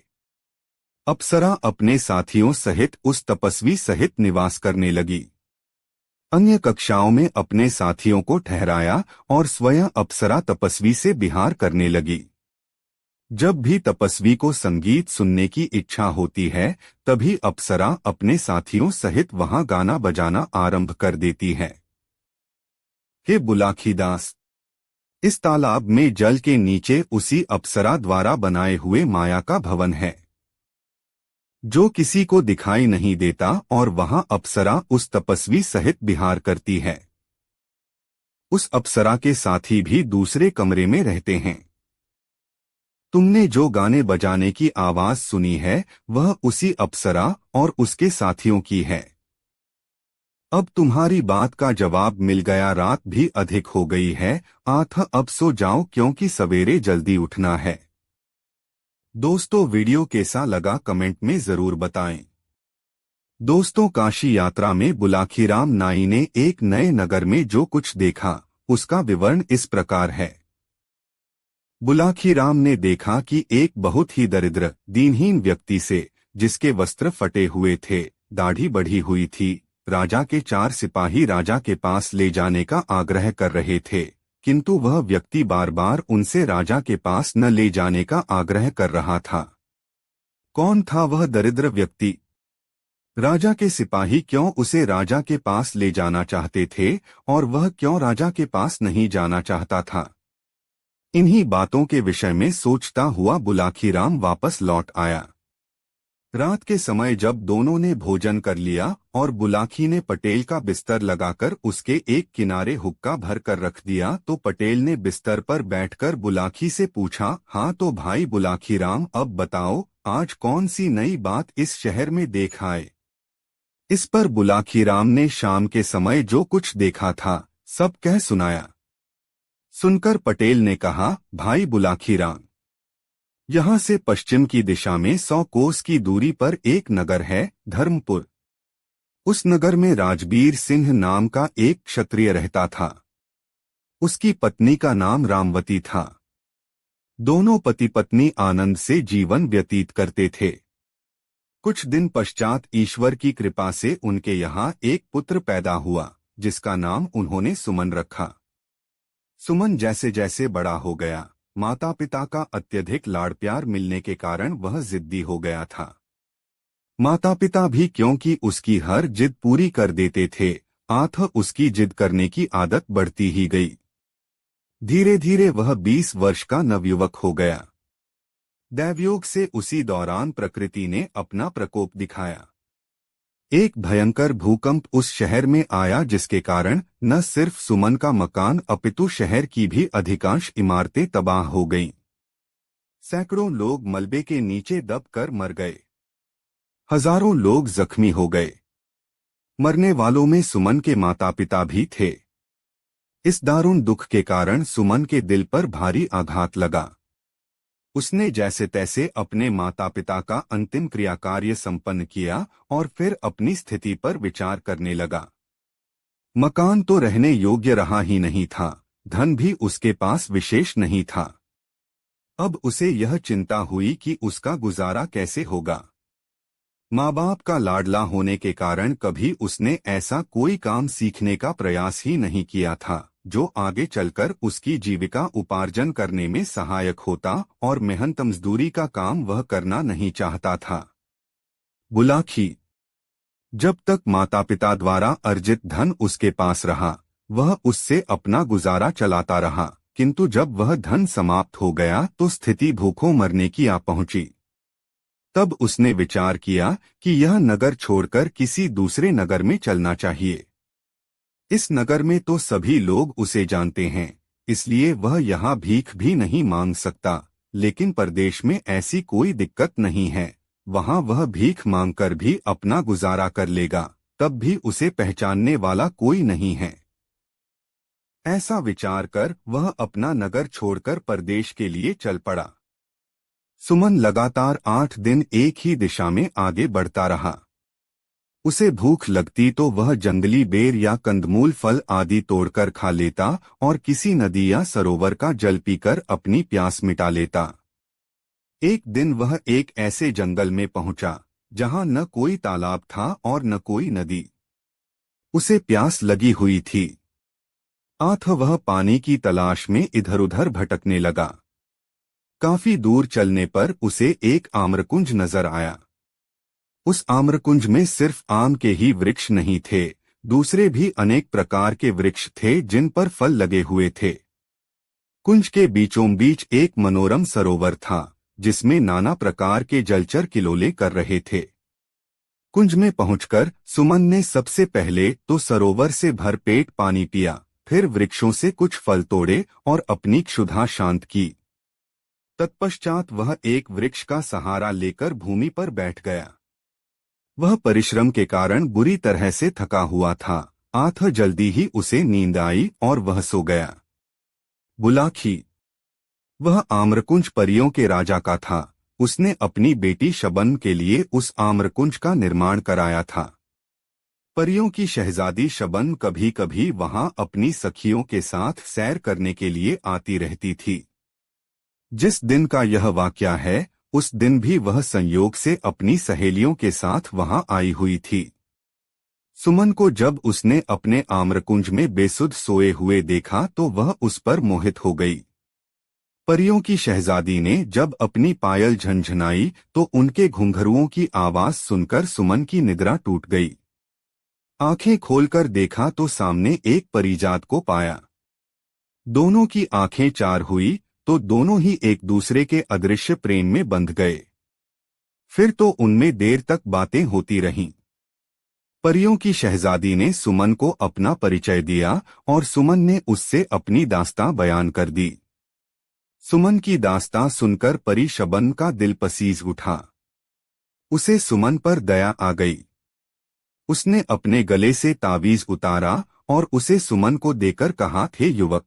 अप्सरा अपने साथियों सहित उस तपस्वी सहित निवास करने लगी। अन्य कक्षाओं में अपने साथियों को ठहराया और स्वयं अप्सरा तपस्वी से विहार करने लगी। जब भी तपस्वी को संगीत सुनने की इच्छा होती है तभी अप्सरा अपने साथियों सहित वहां गाना बजाना आरंभ कर देती है। हे बुलाखीदास, इस तालाब में जल के नीचे उसी अप्सरा द्वारा बनाए हुए माया का भवन है जो किसी को दिखाई नहीं देता और वहां अप्सरा उस तपस्वी सहित विहार करती है। उस अप्सरा के साथी भी दूसरे कमरे में रहते हैं। तुमने जो गाने बजाने की आवाज सुनी है वह उसी अप्सरा और उसके साथियों की है। अब तुम्हारी बात का जवाब मिल गया। रात भी अधिक हो गई है, आठ अब सो जाओ क्योंकि सवेरे जल्दी उठना है। दोस्तों, वीडियो कैसा लगा कमेंट में जरूर बताएं। दोस्तों, काशी यात्रा में बुलाखीराम नाई ने एक नए नगर में जो कुछ देखा उसका विवरण इस प्रकार है। बुलाखीराम ने देखा कि एक बहुत ही दरिद्र दीनहीन व्यक्ति से, जिसके वस्त्र फटे हुए थे, दाढ़ी बढ़ी हुई थी, राजा के 4 सिपाही राजा के पास ले जाने का आग्रह कर रहे थे, किंतु वह व्यक्ति बार बार उनसे राजा के पास न ले जाने का आग्रह कर रहा था। कौन था वह दरिद्र व्यक्ति? राजा के सिपाही क्यों उसे राजा के पास ले जाना चाहते थे और वह क्यों राजा के पास नहीं जाना चाहता था? इन्हीं बातों के विषय में सोचता हुआ बुलाखीराम वापस लौट आया। रात के समय जब दोनों ने भोजन कर लिया और बुलाखी ने पटेल का बिस्तर लगाकर उसके एक किनारे हुक्का भर कर रख दिया, तो पटेल ने बिस्तर पर बैठकर बुलाखी से पूछा, हाँ तो भाई बुलाखीराम, अब बताओ आज कौन सी नई बात इस शहर में देख आए? इस पर बुलाखीराम ने शाम के समय जो कुछ देखा था सब कह सुनाया। सुनकर पटेल ने कहा, भाई बुलाखीराम, यहाँ से पश्चिम की दिशा में 100 कोस की दूरी पर एक नगर है, धर्मपुर। उस नगर में राजबीर सिंह नाम का एक क्षत्रिय रहता था। उसकी पत्नी का नाम रामवती था। दोनों पति पत्नी आनंद से जीवन व्यतीत करते थे। कुछ दिन पश्चात ईश्वर की कृपा से उनके यहाँ एक पुत्र पैदा हुआ, जिसका नाम उन्होंने सुमन रखा। सुमन जैसे जैसे बड़ा हो गया, माता पिता का अत्यधिक लाड़ प्यार मिलने के कारण वह जिद्दी हो गया था। माता पिता भी क्योंकि उसकी हर जिद पूरी कर देते थे, अतः उसकी जिद करने की आदत बढ़ती ही गई। धीरे धीरे वह 20 वर्ष का नवयुवक हो गया। दैवयोग से उसी दौरान प्रकृति ने अपना प्रकोप दिखाया। एक भयंकर भूकंप उस शहर में आया, जिसके कारण न सिर्फ सुमन का मकान अपितु शहर की भी अधिकांश इमारतें तबाह हो गईं। सैकड़ों लोग मलबे के नीचे दबकर मर गए। हजारों लोग जख्मी हो गए। मरने वालों में सुमन के माता पिता भी थे। इस दारुण दुख के कारण सुमन के दिल पर भारी आघात लगा। उसने जैसे तैसे अपने माता पिता का अंतिम क्रियाकार्य संपन्न किया और फिर अपनी स्थिति पर विचार करने लगा। मकान तो रहने योग्य रहा ही नहीं था, धन भी उसके पास विशेष नहीं था। अब उसे यह चिंता हुई कि उसका गुजारा कैसे होगा। माँ बाप का लाडला होने के कारण कभी उसने ऐसा कोई काम सीखने का प्रयास ही नहीं किया था जो आगे चलकर उसकी जीविका उपार्जन करने में सहायक होता, और मेहनत मजदूरी का काम वह करना नहीं चाहता था। बुलाखी जब तक माता पिता द्वारा अर्जित धन उसके पास रहा, वह उससे अपना गुजारा चलाता रहा, किंतु जब वह धन समाप्त हो गया तो स्थिति भूखों मरने की आ पहुंची। तब उसने विचार किया कि यह नगर छोड़कर किसी दूसरे नगर में चलना चाहिए। इस नगर में तो सभी लोग उसे जानते हैं, इसलिए वह यहाँ भीख भी नहीं मांग सकता, लेकिन परदेश में ऐसी कोई दिक्कत नहीं है, वहाँ वह भीख मांगकर भी अपना गुजारा कर लेगा, तब भी उसे पहचानने वाला कोई नहीं है। ऐसा विचार कर वह अपना नगर छोड़कर परदेश के लिए चल पड़ा। सुमन लगातार 8 दिन एक ही दिशा में आगे बढ़ता रहा। उसे भूख लगती तो वह जंगली बेर या कंदमूल फल आदि तोड़कर खा लेता और किसी नदी या सरोवर का जल पीकर अपनी प्यास मिटा लेता। एक दिन वह एक ऐसे जंगल में पहुंचा जहां न कोई तालाब था और न कोई नदी। उसे प्यास लगी हुई थी, अतः वह पानी की तलाश में इधर-उधर भटकने लगा। काफी दूर चलने पर उसे एक आम्रकुंज नजर आया। उस आम्रकुंज में सिर्फ आम के ही वृक्ष नहीं थे, दूसरे भी अनेक प्रकार के वृक्ष थे जिन पर फल लगे हुए थे। कुंज के बीचों बीच एक मनोरम सरोवर था, जिसमें नाना प्रकार के जलचर किलोले कर रहे थे। कुंज में पहुंचकर सुमन ने सबसे पहले तो सरोवर से भरपेट पानी पिया, फिर वृक्षों से कुछ फल तोड़े और अपनी क्षुधा शांत की। तत्पश्चात वह एक वृक्ष का सहारा लेकर भूमि पर बैठ गया। वह परिश्रम के कारण बुरी तरह से थका हुआ था, अतः जल्दी ही उसे नींद आई और वह सो गया। बुलाखी वह आम्रकुंज परियों के राजा का था। उसने अपनी बेटी शबन के लिए उस आम्रकुंज का निर्माण कराया था। परियों की शहजादी शबन कभी कभी वहां अपनी सखियों के साथ सैर करने के लिए आती रहती थी। जिस दिन का यह वाकया है, उस दिन भी वह संयोग से अपनी सहेलियों के साथ वहां आई हुई थी। सुमन को जब उसने अपने आम्रकुंज में बेसुध सोए हुए देखा तो वह उस पर मोहित हो गई। परियों की शहजादी ने जब अपनी पायल झनझनाई तो उनके घुंघरुओं की आवाज सुनकर सुमन की निद्रा टूट गई। आंखें खोलकर देखा तो सामने एक परिजात को पाया। दोनों की आंखें चार हुई तो दोनों ही एक दूसरे के अदृश्य प्रेम में बंध गए। फिर तो उनमें देर तक बातें होती रहीं। परियों की शहजादी ने सुमन को अपना परिचय दिया और सुमन ने उससे अपनी दास्तां बयान कर दी। सुमन की दास्तां सुनकर परी शबन का दिल पसीज उठा। उसे सुमन पर दया आ गई। उसने अपने गले से तावीज उतारा और उसे सुमन को देकर कहा, हे युवक,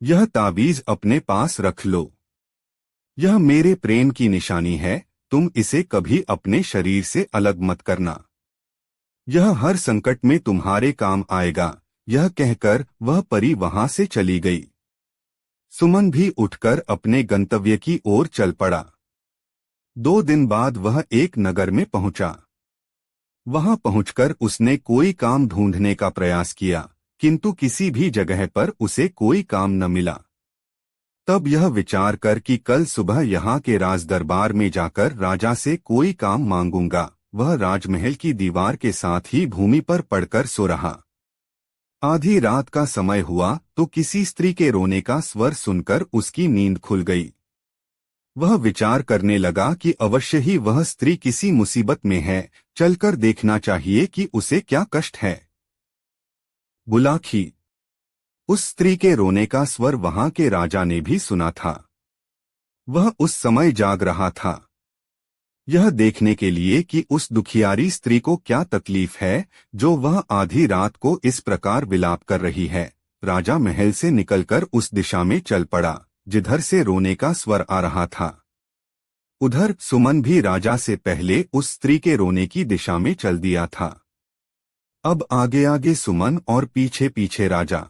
यह तावीज अपने पास रख लो। यह मेरे प्रेम की निशानी है, तुम इसे कभी अपने शरीर से अलग मत करना। यह हर संकट में तुम्हारे काम आएगा। यह कहकर वह परी वहां से चली गई। सुमन भी उठकर अपने गंतव्य की ओर चल पड़ा। 2 दिन बाद वह एक नगर में पहुंचा। वहां पहुंचकर उसने कोई काम ढूंढने का प्रयास किया, किंतु किसी भी जगह पर उसे कोई काम न मिला। तब यह विचार कर कि कल सुबह यहाँ के राज दरबार में जाकर राजा से कोई काम मांगूंगा, वह राजमहल की दीवार के साथ ही भूमि पर पड़कर सो रहा। आधी रात का समय हुआ तो किसी स्त्री के रोने का स्वर सुनकर उसकी नींद खुल गई। वह विचार करने लगा कि अवश्य ही वह स्त्री किसी मुसीबत में है, चलकर देखना चाहिए कि उसे क्या कष्ट है। बुलाखी। उस स्त्री के रोने का स्वर वहां के राजा ने भी सुना था। वह उस समय जाग रहा था, यह देखने के लिए कि उस दुखियारी स्त्री को क्या तकलीफ है जो वह आधी रात को इस प्रकार विलाप कर रही है। राजा महल से निकलकर उस दिशा में चल पड़ा जिधर से रोने का स्वर आ रहा था। उधर सुमन भी राजा से पहले उस स्त्री के रोने की दिशा में चल दिया था। अब आगे आगे सुमन और पीछे पीछे राजा,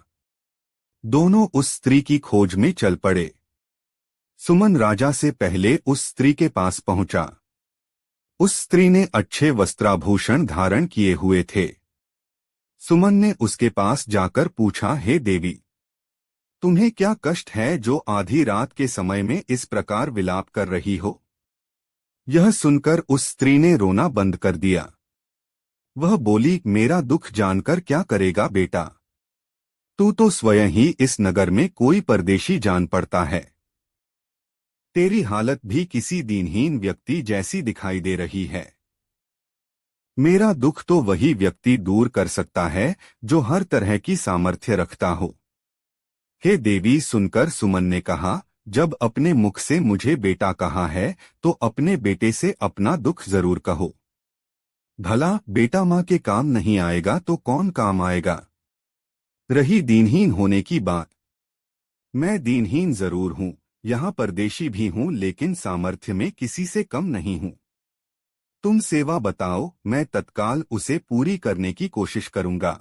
दोनों उस स्त्री की खोज में चल पड़े। सुमन राजा से पहले उस स्त्री के पास पहुंचा। उस स्त्री ने अच्छे वस्त्राभूषण धारण किए हुए थे। सुमन ने उसके पास जाकर पूछा, हे देवी, तुम्हें क्या कष्ट है जो आधी रात के समय में इस प्रकार विलाप कर रही हो? यह सुनकर उस स्त्री ने रोना बंद कर दिया। वह बोली, मेरा दुख जानकर क्या करेगा बेटा? तू तो स्वयं ही इस नगर में कोई परदेशी जान पड़ता है। तेरी हालत भी किसी दीनहीन व्यक्ति जैसी दिखाई दे रही है। मेरा दुख तो वही व्यक्ति दूर कर सकता है जो हर तरह की सामर्थ्य रखता हो। हे देवी, सुनकर सुमन ने कहा, जब अपने मुख से मुझे बेटा कहा है तो अपने बेटे से अपना दुख जरूर कहो। भला बेटा माँ के काम नहीं आएगा तो कौन काम आएगा? रही दीनहीन होने की बात, मैं दीनहीन जरूर हूँ, यहाँ परदेशी भी हूँ, लेकिन सामर्थ्य में किसी से कम नहीं हूँ। तुम सेवा बताओ, मैं तत्काल उसे पूरी करने की कोशिश करूँगा।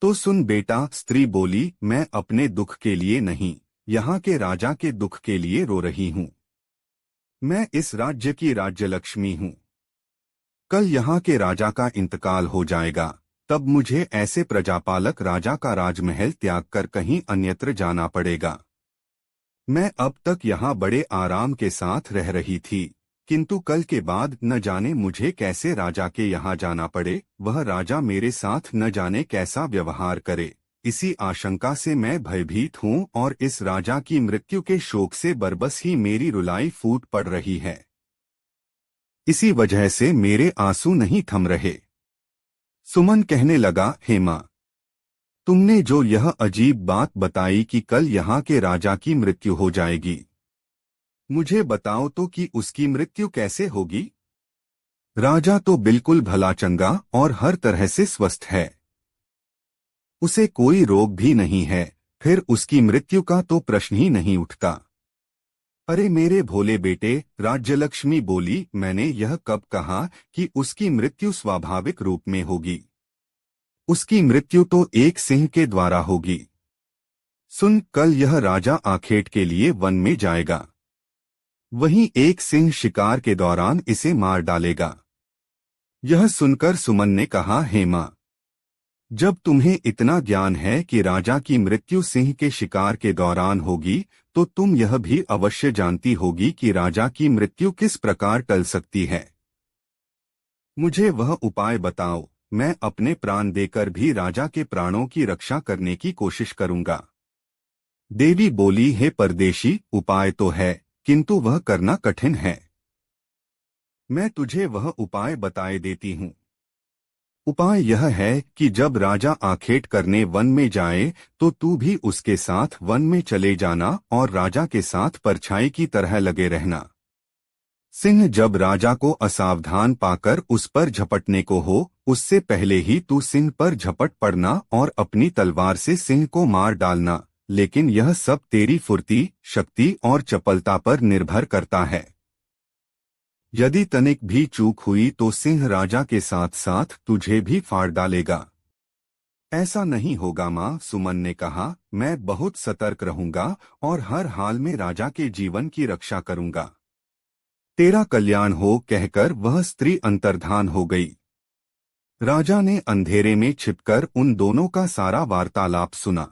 तो सुन बेटा, स्त्री बोली, मैं अपने दुख के लिए नहीं, यहाँ के राजा के दुख के लिए रो रही हूँ। मैं इस राज्य की राज्यलक्ष्मी हूँ। कल यहाँ के राजा का इंतकाल हो जाएगा, तब मुझे ऐसे प्रजापालक राजा का राजमहल त्याग कर कहीं अन्यत्र जाना पड़ेगा। मैं अब तक यहाँ बड़े आराम के साथ रह रही थी, किंतु कल के बाद न जाने मुझे कैसे राजा के यहाँ जाना पड़े। वह राजा मेरे साथ न जाने कैसा व्यवहार करे, इसी आशंका से मैं भयभीत हूँ और इस राजा की मृत्यु के शोक से बरबस ही मेरी रुलाई फूट पड़ रही है। इसी वजह से मेरे आंसू नहीं थम रहे। सुमन कहने लगा, हे माँ, तुमने जो यह अजीब बात बताई कि कल यहाँ के राजा की मृत्यु हो जाएगी, मुझे बताओ तो कि उसकी मृत्यु कैसे होगी? राजा तो बिल्कुल भला चंगा और हर तरह से स्वस्थ है, उसे कोई रोग भी नहीं है, फिर उसकी मृत्यु का तो प्रश्न ही नहीं उठता। अरे मेरे भोले बेटे, राज्यलक्ष्मी बोली, मैंने यह कब कहा कि उसकी मृत्यु स्वाभाविक रूप में होगी? उसकी मृत्यु तो एक सिंह के द्वारा होगी। सुन, कल यह राजा आखेट के लिए वन में जाएगा। वहीं एक सिंह शिकार के दौरान इसे मार डालेगा। यह सुनकर सुमन ने कहा, हेमा, जब तुम्हें इतना ज्ञान है कि राजा की मृत्यु सिंह के शिकार के दौरान होगी, तो तुम यह भी अवश्य जानती होगी कि राजा की मृत्यु किस प्रकार टल सकती है। मुझे वह उपाय बताओ, मैं अपने प्राण देकर भी राजा के प्राणों की रक्षा करने की कोशिश करूंगा। देवी बोली, हे परदेशी, उपाय तो है, किंतु वह करना कठिन है। मैं तुझे वह उपाय बताए देती हूँ। उपाय यह है कि जब राजा आखेट करने वन में जाए तो तू भी उसके साथ वन में चले जाना और राजा के साथ परछाई की तरह लगे रहना। सिंह जब राजा को असावधान पाकर उस पर झपटने को हो, उससे पहले ही तू सिंह पर झपट पड़ना और अपनी तलवार से सिंह को मार डालना, लेकिन यह सब तेरी फुर्ती, शक्ति और चपलता पर निर्भर करता है। यदि तनिक भी चूक हुई तो सिंह राजा के साथ साथ तुझे भी फाड़ डालेगा। ऐसा नहीं होगा माँ, सुमन ने कहा, मैं बहुत सतर्क रहूंगा और हर हाल में राजा के जीवन की रक्षा करूंगा। तेरा कल्याण हो, कहकर वह स्त्री अंतर्धान हो गई। राजा ने अंधेरे में छिपकर उन दोनों का सारा वार्तालाप सुना।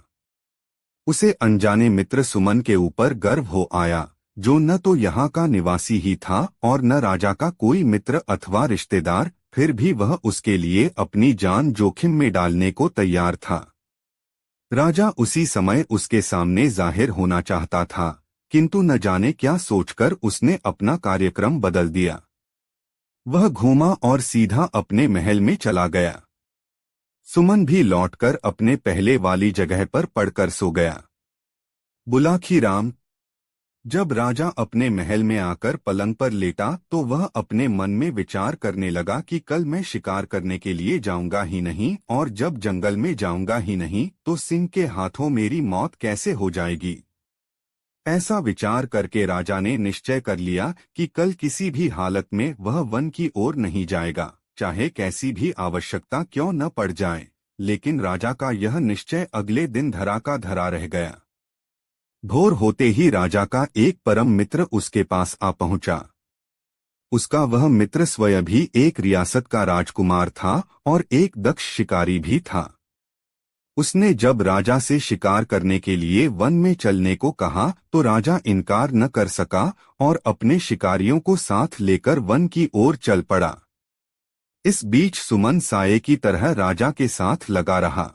उसे अनजाने मित्र सुमन के ऊपर गर्व हो आया, जो न तो यहाँ का निवासी ही था और न राजा का कोई मित्र अथवा रिश्तेदार, फिर भी वह उसके लिए अपनी जान जोखिम में डालने को तैयार था। राजा उसी समय उसके सामने जाहिर होना चाहता था, किंतु न जाने क्या सोचकर उसने अपना कार्यक्रम बदल दिया। वह घूमा और सीधा अपने महल में चला गया। सुमन भी लौटकर अपने पहले वाली जगह पर पड़कर सो गया। बुलाखी राम। जब राजा अपने महल में आकर पलंग पर लेटा तो वह अपने मन में विचार करने लगा कि कल मैं शिकार करने के लिए जाऊंगा ही नहीं, और जब जंगल में जाऊंगा ही नहीं तो सिंह के हाथों मेरी मौत कैसे हो जाएगी। ऐसा विचार करके राजा ने निश्चय कर लिया कि कल किसी भी हालत में वह वन की ओर नहीं जाएगा, चाहे कैसी भी आवश्यकता क्यों न पड़ जाए। लेकिन राजा का यह निश्चय अगले दिन धरा का धरा रह गया। भोर होते ही राजा का एक परम मित्र उसके पास आ पहुंचा। उसका वह मित्र स्वयं भी एक रियासत का राजकुमार था और एक दक्ष शिकारी भी था। उसने जब राजा से शिकार करने के लिए वन में चलने को कहा तो राजा इनकार न कर सका और अपने शिकारियों को साथ लेकर वन की ओर चल पड़ा। इस बीच सुमन साये की तरह राजा के साथ लगा रहा।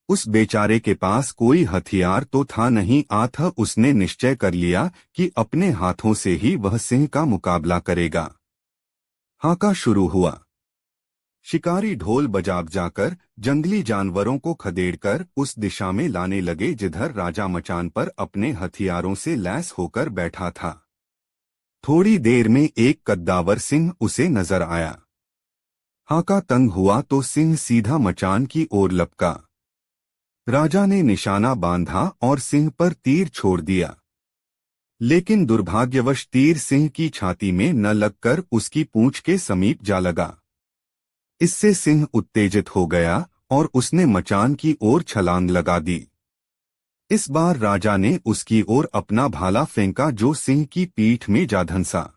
उस बेचारे के पास कोई हथियार तो था नहीं, अतः उसने निश्चय कर लिया कि अपने हाथों से ही वह सिंह का मुकाबला करेगा। हाका शुरू हुआ। शिकारी ढोल बजा जाकर जंगली जानवरों को खदेड़कर उस दिशा में लाने लगे जिधर राजा मचान पर अपने हथियारों से लैस होकर बैठा था। थोड़ी देर में एक कद्दावर सिंह उसे नजर आया। हाका तंग हुआ तो सिंह सीधा मचान की ओर लपका। राजा ने निशाना बांधा और सिंह पर तीर छोड़ दिया, लेकिन दुर्भाग्यवश तीर सिंह की छाती में न लगकर उसकी पूंछ के समीप जा लगा। इससे सिंह उत्तेजित हो गया और उसने मचान की ओर छलांग लगा दी। इस बार राजा ने उसकी ओर अपना भाला फेंका जो सिंह की पीठ में जा धंसा।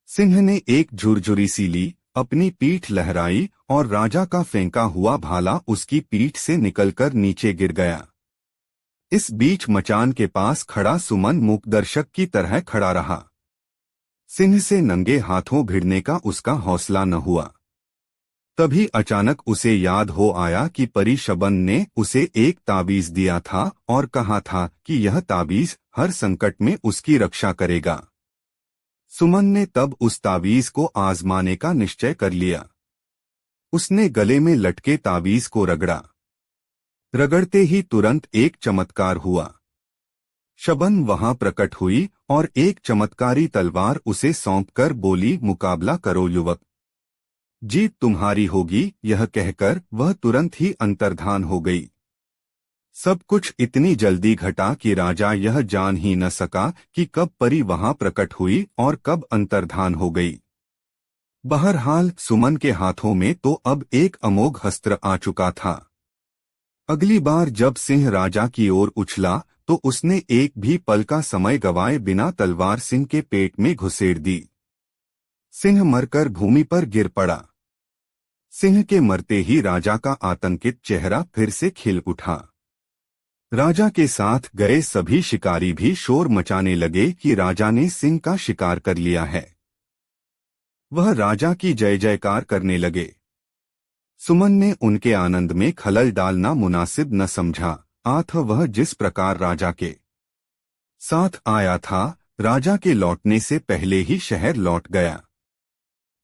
सिंह ने एक झुरझुरी सी ली, अपनी पीठ लहराई और राजा का फेंका हुआ भाला उसकी पीठ से निकलकर नीचे गिर गया। इस बीच मचान के पास खड़ा सुमन मूकदर्शक की तरह खड़ा रहा। सिंह से नंगे हाथों भिड़ने का उसका हौसला न हुआ। तभी अचानक उसे याद हो आया कि परी शबन ने उसे एक ताबीज दिया था और कहा था कि यह ताबीज हर संकट में उसकी रक्षा करेगा। सुमन ने तब उस ताबीज को आजमाने का निश्चय कर लिया। उसने गले में लटके ताबीज को रगड़ा। रगड़ते ही तुरंत एक चमत्कार हुआ। शबन वहां प्रकट हुई और एक चमत्कारी तलवार उसे सौंपकर बोली, मुकाबला करो युवक, जीत तुम्हारी होगी। यह कहकर वह तुरंत ही अंतर्धान हो गई। सब कुछ इतनी जल्दी घटा कि राजा यह जान ही न सका कि कब परी वहां प्रकट हुई और कब अंतर्धान हो गई। बहरहाल सुमन के हाथों में तो अब एक अमोघ अस्त्र आ चुका था। अगली बार जब सिंह राजा की ओर उछला तो उसने एक भी पल का समय गवाए बिना तलवार सिंह के पेट में घुसेड़ दी। सिंह मरकर भूमि पर गिर पड़ा। सिंह के मरते ही राजा का आतंकित चेहरा फिर से खिल उठा। राजा के साथ गए सभी शिकारी भी शोर मचाने लगे कि राजा ने सिंह का शिकार कर लिया है। वह राजा की जय जयकार करने लगे। सुमन ने उनके आनंद में खलल डालना मुनासिब न समझा। वह जिस प्रकार राजा के साथ आया था, राजा के लौटने से पहले ही शहर लौट गया।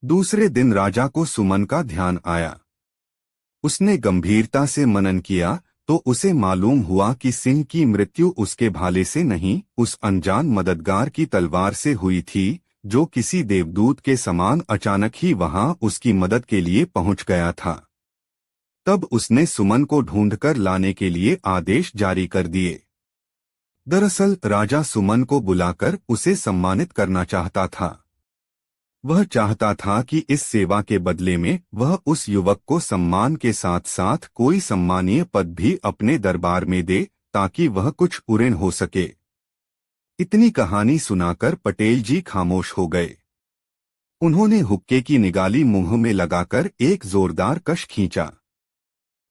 दूसरे दिन राजा को सुमन का ध्यान आया। उसने गंभीरता से मनन किया तो उसे मालूम हुआ कि सिंह की मृत्यु उसके भाले से नहीं, उस अनजान मददगार की तलवार से हुई थी, जो किसी देवदूत के समान अचानक ही वहां उसकी मदद के लिए पहुंच गया था। तब उसने सुमन को ढूंढकर लाने के लिए आदेश जारी कर दिए। दरअसल राजा सुमन को बुलाकर उसे सम्मानित करना चाहता था। वह चाहता था कि इस सेवा के बदले में वह उस युवक को सम्मान के साथ साथ कोई सम्मानीय पद भी अपने दरबार में दे, ताकि वह कुछ उऋण हो सके। इतनी कहानी सुनाकर पटेल जी खामोश हो गए। उन्होंने हुक्के की निगाली मुंह में लगाकर एक जोरदार कश खींचा।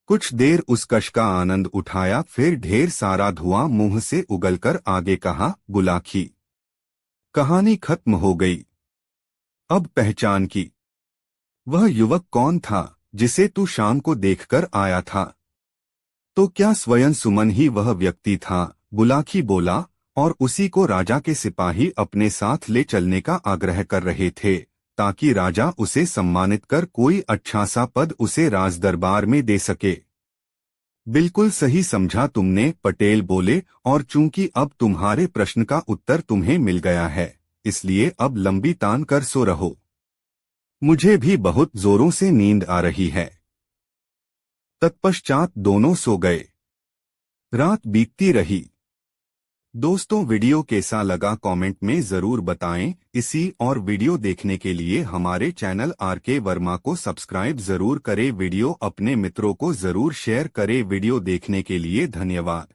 कुछ देर उस कश का आनंद उठाया, फिर ढेर सारा धुआं मुंह से उगलकर आगे कहा, बुलाखी। कहानी खत्म हो गई। अब पहचान की। वह युवक कौन था जिसे तू शाम को देखकर आया था? तो क्या स्वयं सुमन ही वह व्यक्ति था? बुलाखी बोला, और उसी को राजा के सिपाही अपने साथ ले चलने का आग्रह कर रहे थे, ताकि राजा उसे सम्मानित कर कोई अच्छा सा पद उसे राजदरबार में दे सके। बिल्कुल सही समझा तुमने, पटेल बोले, और चूंकि अब तुम्हारे प्रश्न का उत्तर तुम्हें मिल गया है, इसलिए अब लंबी तान कर सो रहो। मुझे भी बहुत जोरों से नींद आ रही है। तत्पश्चात दोनों सो गए। रात बीतती रही। दोस्तों, वीडियो कैसा लगा कमेंट में जरूर बताएं। इसी और वीडियो देखने के लिए हमारे चैनल आरके वर्मा को सब्सक्राइब जरूर करें। वीडियो अपने मित्रों को जरूर शेयर करें। वीडियो देखने के लिए धन्यवाद।